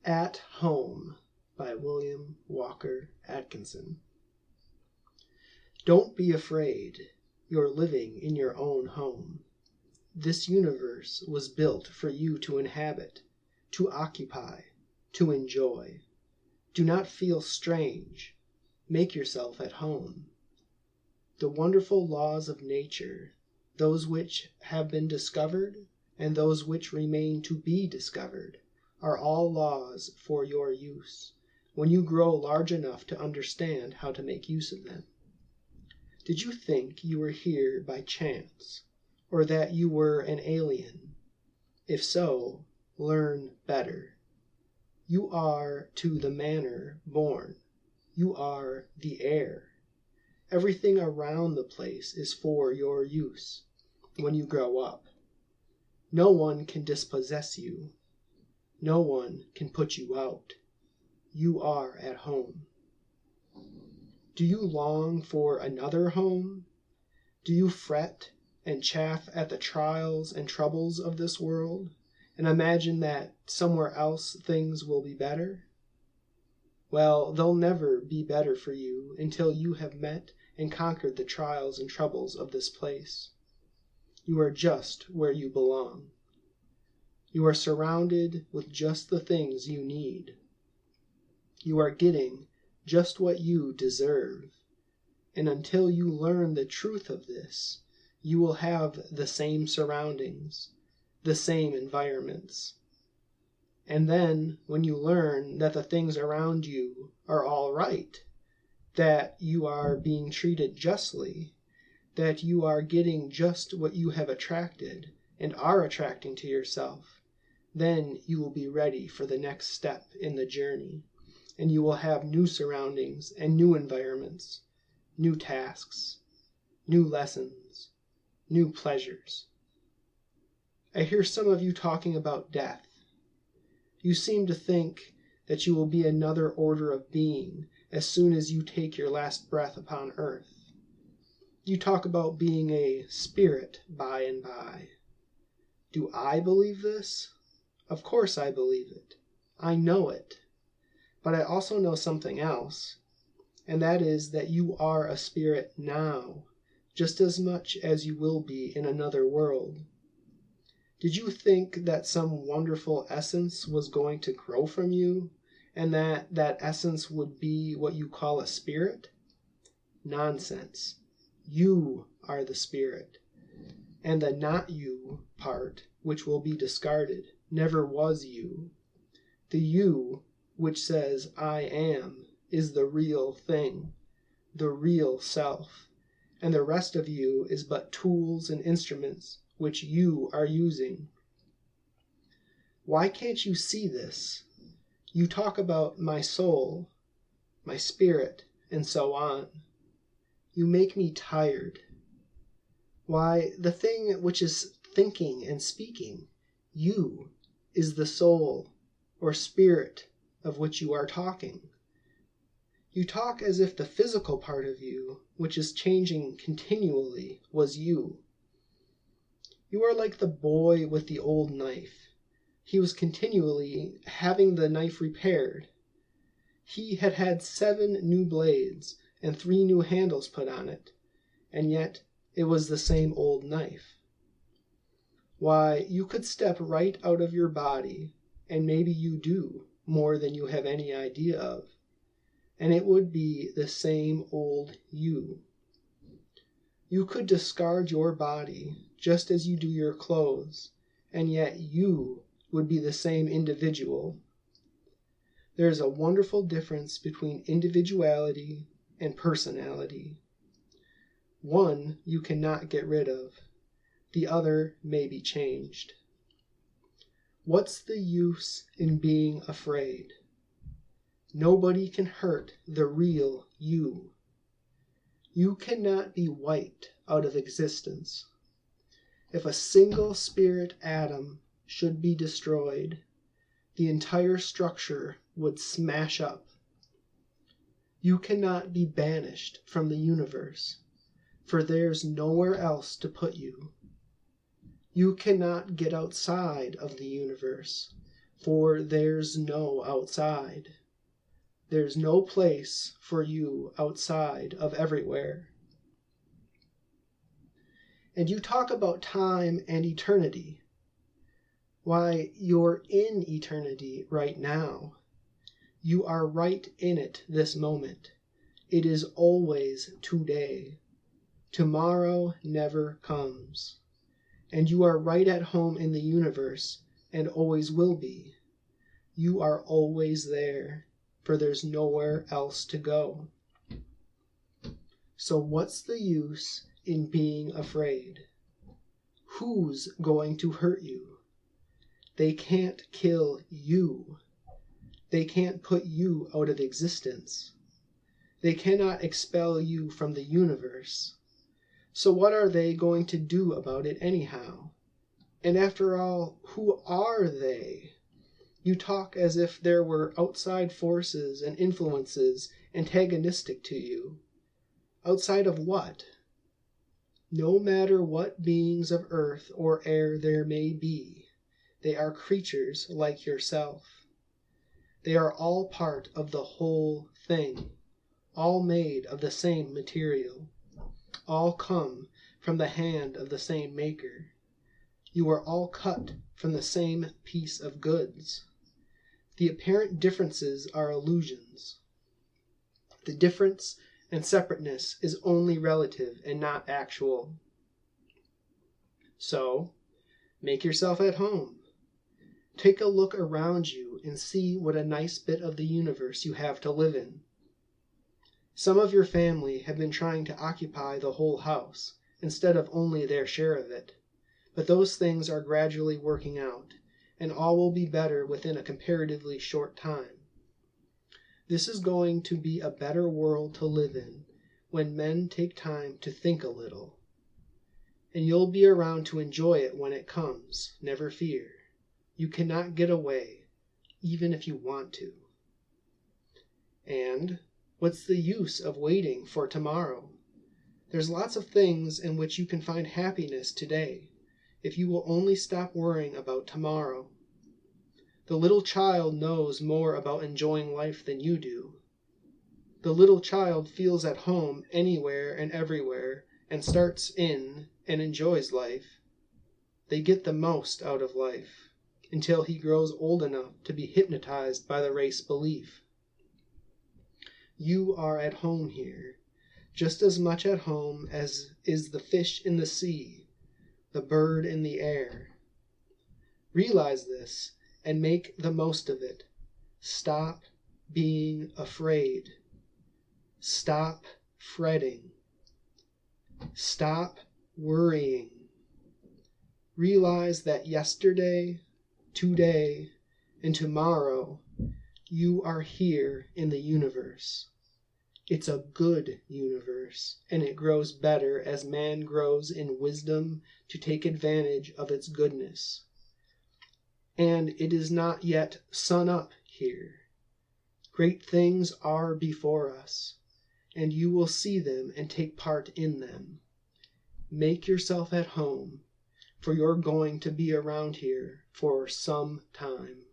At Home by William Walker Atkinson. Don't be afraid. You're living in your own home. This universe was built for you to inhabit, to occupy, to enjoy. Do not feel strange. Make yourself at home. The wonderful laws of nature, those which have been discovered and those which remain to be discovered, are all laws for your use, when you grow large enough to understand how to make use of them. Did you think you were here by chance, or that you were an alien? If so, learn better. You are to the manner born. You are the air. Everything around the place is for your use when you grow up. No one can dispossess you. No one can put you out. You are at home. Do you long for another home? Do you fret and chafe at the trials and troubles of this world, and imagine that somewhere else things will be better? Well, they'll never be better for you until you have met and conquered the trials and troubles of this place. You are just where you belong. You are surrounded with just the things you need. You are getting just what you deserve. And until you learn the truth of this, you will have the same surroundings, the same environments. And then, when you learn that the things around you are all right, that you are being treated justly, that you are getting just what you have attracted and are attracting to yourself, then you will be ready for the next step in the journey, and you will have new surroundings and new environments, new tasks, new lessons, new pleasures. I hear some of you talking about death. You seem to think that you will be another order of being as soon as you take your last breath upon earth. You talk about being a spirit by and by. Do I believe this? Of course I believe it. I know it. But I also know something else, and that is that you are a spirit now, just as much as you will be in another world. Did you think that some wonderful essence was going to grow from you, and that essence would be what you call a spirit? Nonsense. You are the spirit, and the not you part, which will be discarded, never was you. The you, which says I am, is the real thing, the real self, and the rest of you is but tools and instruments which you are using. Why can't you see this? You talk about my soul, my spirit, and so on. You make me tired. Why, the thing which is thinking and speaking, you, is the soul or spirit of which you are talking. You talk as if the physical part of you, which is changing continually, was you. You are like the boy with the old knife. He was continually having the knife repaired. He had had 7 new blades and 3 new handles put on it, and yet it was the same old knife. Why, you could step right out of your body, and maybe you do, more than you have any idea of, and it would be the same old you. You could discard your body just as you do your clothes, and yet you would be the same individual. There is a wonderful difference between individuality and personality. One you cannot get rid of. The other may be changed. What's the use in being afraid? Nobody can hurt the real you. You cannot be wiped out of existence. If a single spirit atom should be destroyed, the entire structure would smash up. You cannot be banished from the universe, for there's nowhere else to put you. You cannot get outside of the universe, for there's no outside. There's no place for you outside of everywhere. And you talk about time and eternity. Why, you're in eternity right now. You are right in it this moment. It is always today. Tomorrow never comes. And you are right at home in the universe and always will be. You are always there, for there's nowhere else to go. So what's the use in being afraid? Who's going to hurt you? They can't kill you. They can't put you out of existence. They cannot expel you from the universe. So what are they going to do about it anyhow? And after all, who are they? You talk as if there were outside forces and influences antagonistic to you. Outside of what? No matter what beings of earth or air there may be, they are creatures like yourself. They are all part of the whole thing, all made of the same material, all come from the hand of the same maker. You are all cut from the same piece of goods. The apparent differences are illusions. The difference and separateness is only relative and not actual. So, make yourself at home. Take a look around you and see what a nice bit of the universe you have to live in. Some of your family have been trying to occupy the whole house, instead of only their share of it. But those things are gradually working out, and all will be better within a comparatively short time. This is going to be a better world to live in when men take time to think a little. And you'll be around to enjoy it when it comes, never fear. You cannot get away, even if you want to. And what's the use of waiting for tomorrow? There's lots of things in which you can find happiness today, if you will only stop worrying about tomorrow. The little child knows more about enjoying life than you do. The little child feels at home anywhere and everywhere and starts in and enjoys life. They get the most out of life until he grows old enough to be hypnotized by the race belief. You are at home here, just as much at home as is the fish in the sea, the bird in the air. Realize this and make the most of it. Stop being afraid. Stop fretting. Stop worrying. Realize that yesterday, today, and tomorrow, you are here in the universe. It's a good universe, and it grows better as man grows in wisdom to take advantage of its goodness. And it is not yet sun up here. Great things are before us, and you will see them and take part in them. Make yourself at home, for you're going to be around here for some time.